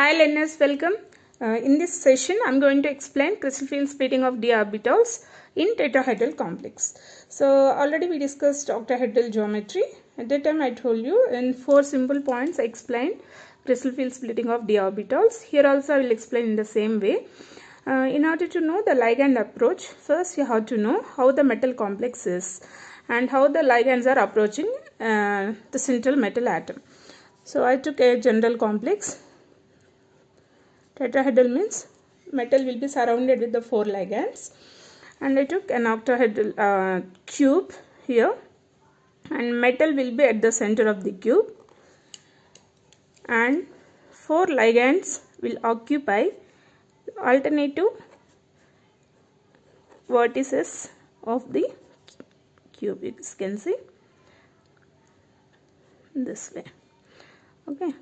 Hi learners, welcome. In this session, I am going to explain crystal field splitting of d orbitals in tetrahedral complex. So already we discussed octahedral geometry. At that time I told you in 4 simple points I explained crystal field splitting of d orbitals. Here also I will explain in the same way. In order to know the ligand approach, first you have to know how the metal complex is and how the ligands are approaching the central metal atom. So I took a general complex. Tetrahedral means metal will be surrounded with the 4 ligands, and I took an octahedral cube here, and metal will be at the center of the cube, and 4 ligands will occupy alternative vertices of the cube. You can see this way. Okay,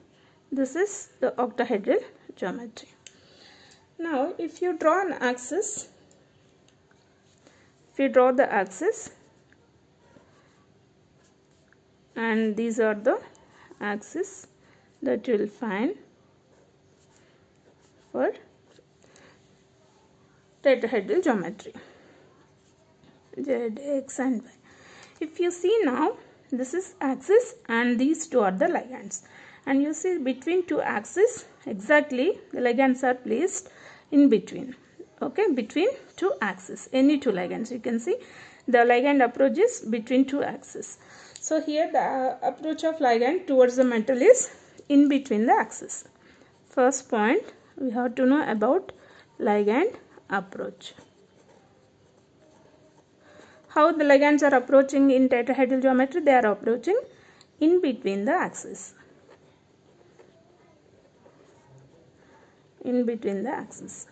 this is the octahedral geometry. Now if you draw an axis, and these are the axes that you will find for tetrahedral geometry, Z, X and Y. If you see now, this is axis and these two are the ligands, and you see between two axes exactly the ligands are placed in between. Okay, between two axes, any two ligands, you can see the ligand approaches between two axes. So here the approach of ligand towards the metal is in between the axes. First point we have to know about ligand approach. How the ligands are approaching in tetrahedral geometry? They are approaching in between the axes. In between the axes.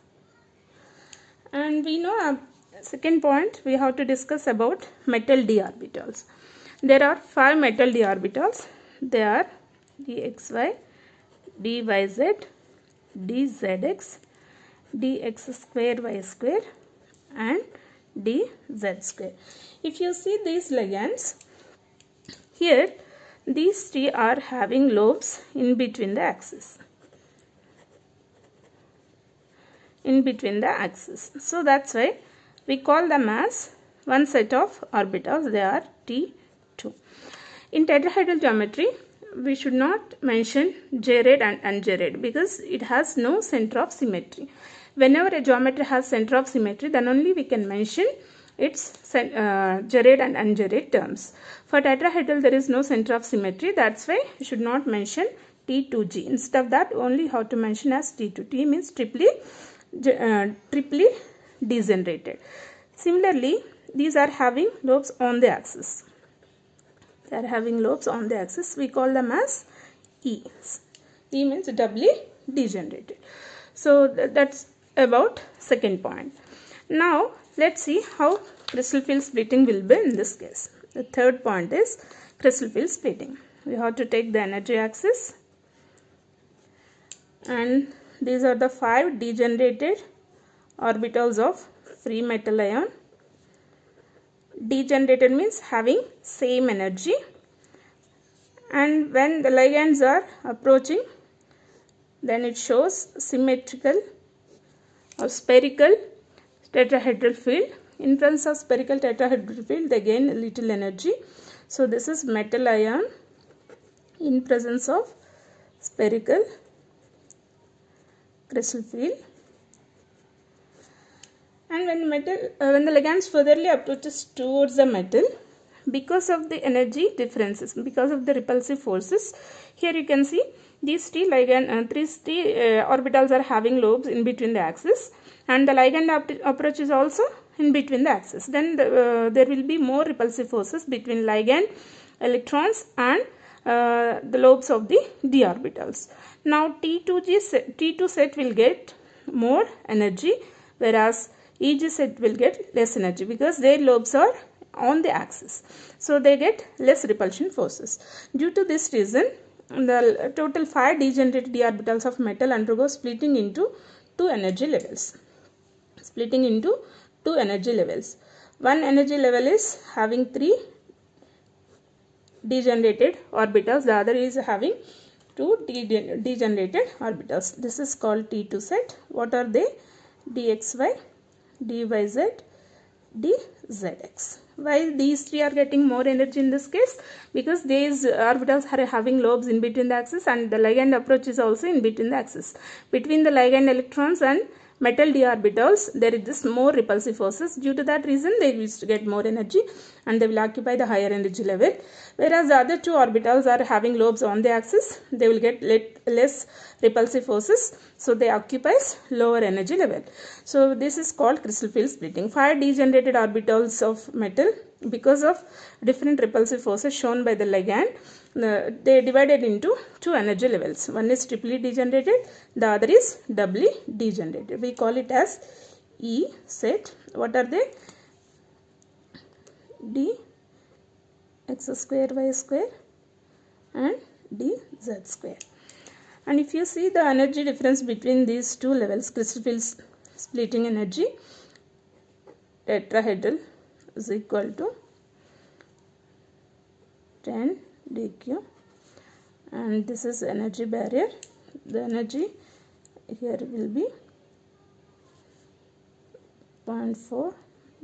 And we know second point we have to discuss about metal d orbitals. There are 5 metal d orbitals. They are dxy, dyz, dzx, dx square y square and dz square. If you see these ligands, here these 3 are having lobes in between the axes. In between the axis. So that's why we call them as one set of orbitals. They are T2. In tetrahedral geometry, we should not mention gerade and ungerade because it has no center of symmetry. Whenever a geometry has center of symmetry, then only we can mention its gerade and ungerade terms. For tetrahedral, there is no center of symmetry. That's why we should not mention T2G. Instead of that, only how to mention as T2. T means triply degenerated. Similarly, these are having lobes on the axis. They are having lobes on the axis. We call them as E. E means doubly degenerated. So that's about second point. Now let's see how crystal field splitting will be in this case. The third point is crystal field splitting. We have to take the energy axis, and these are the 5 degenerated orbitals of free metal ion. Degenerated means having same energy, and when the ligands are approaching, then it shows symmetrical or spherical tetrahedral field. In presence of spherical tetrahedral field, they gain little energy. So this is metal ion in presence of spherical crystal field. And when the ligands furtherly approaches towards the metal, because of the energy differences, because of the repulsive forces, here you can see these three orbitals are having lobes in between the axis, and the ligand approach is also in between the axis. Then there will be more repulsive forces between ligand, electrons and the lobes of the d orbitals. Now T2 set will get more energy, whereas EG set will get less energy because their lobes are on the axis. So they get less repulsion forces. Due to this reason, the total 5 degenerated d orbitals of metal undergo splitting into 2 energy levels. Splitting into 2 energy levels. One energy level is having 3 degenerated orbitals, the other is having two degenerated orbitals. This is called T2 set. What are they? dxy, dyz, dzx. Why these three are getting more energy in this case? Because these orbitals are having lobes in between the axis, and the ligand approach is also in between the axis. Between the ligand electrons and metal d orbitals, there is this more repulsive forces. Due to that reason, they used to get more energy and they will occupy the higher energy level. Whereas the other two orbitals are having lobes on the axis, they will get less repulsive forces, so they occupies lower energy level. So this is called crystal field splitting. 5 degenerated orbitals of metal, because of different repulsive forces shown by the ligand, they divided into two energy levels. One is triply degenerated, the other is doubly degenerated. We call it as E set. What are they? D x square y square and dz square. And if you see the energy difference between these two levels, crystal field splitting energy, tetrahedral is equal to 10 dq, and this is energy barrier. The energy here will be 0.4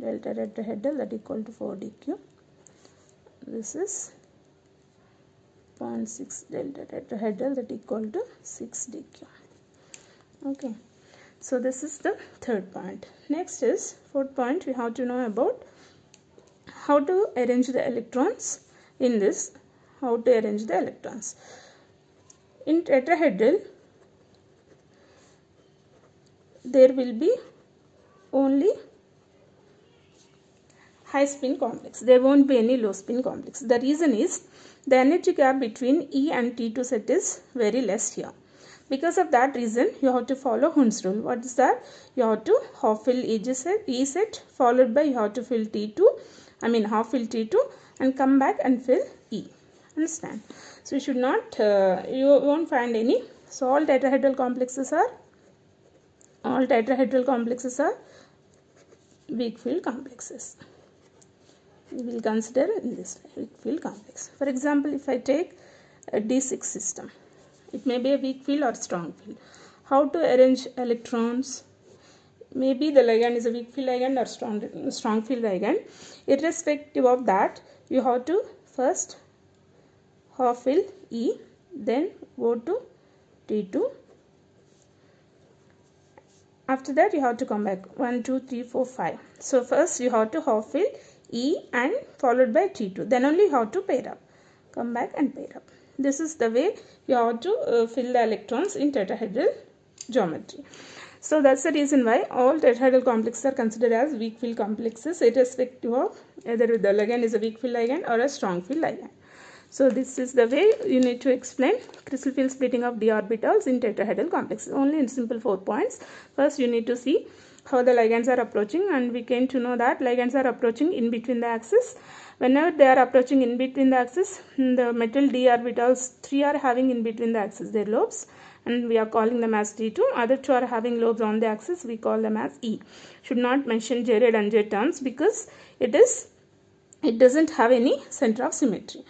delta tetrahedral, that equal to 4 dq. This is 0.6 delta tetrahedral, that equal to 6 dq. Okay, so this is the third point. Next is fourth point. We have to know about how to arrange the electrons in this. How to arrange the electrons in tetrahedral? There will be only high spin complex. There won't be any low spin complex. The reason is the energy gap between E and T2 set is very less here. Because of that reason, you have to follow Hund's rule. What is that? You have to half fill E set, followed by you have to fill T2, half fill T2 and come back and fill E. Understand? So you should not, you won't find any. So all tetrahedral complexes are weak field complexes. We will consider in this weak field complex. For example, if I take a D6 system, it may be a weak field or strong field. How to arrange electrons? Maybe the ligand is a weak field ligand or strong field ligand. Irrespective of that, you have to first half fill E, then go to T2. After that, you have to come back 1, 2, 3, 4, 5. So first you have to half fill E and followed by T2. Then only you have to pair up. Come back and pair up. This is the way you have to fill the electrons in tetrahedral geometry. So that's the reason why all tetrahedral complexes are considered as weak field complexes, irrespective of either the ligand is a weak field ligand or a strong field ligand. So this is the way you need to explain crystal field splitting of d orbitals in tetrahedral complexes. Only in simple 4 points. First you need to see how the ligands are approaching, and we came to know that ligands are approaching in between the axis. Whenever they are approaching in between the axis, the metal d orbitals 3 are having in between the axis their lobes, and we are calling them as T2. Other 2 are having lobes on the axis, we call them as E. Should not mention J and J terms because it doesn't have any center of symmetry.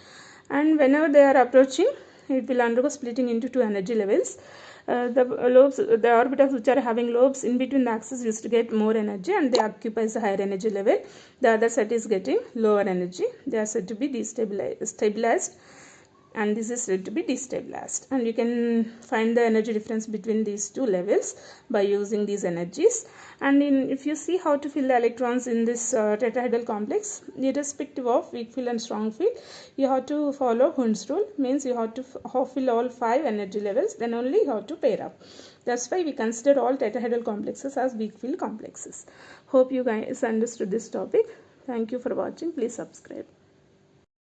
And whenever they are approaching, it will undergo splitting into 2 energy levels. The orbitals which are having lobes in between the axis used to get more energy and they occupy the higher energy level. The other set is getting lower energy. They are said to be stabilized, and this is said to be destabilized. And you can find the energy difference between these two levels by using these energies. And if you see how to fill the electrons in this tetrahedral complex, irrespective of weak field and strong field, you have to follow Hund's rule. Means you have to fill all 5 energy levels, then only you have to pair up. That's why we consider all tetrahedral complexes as weak field complexes. Hope you guys understood this topic. Thank you for watching. Please subscribe.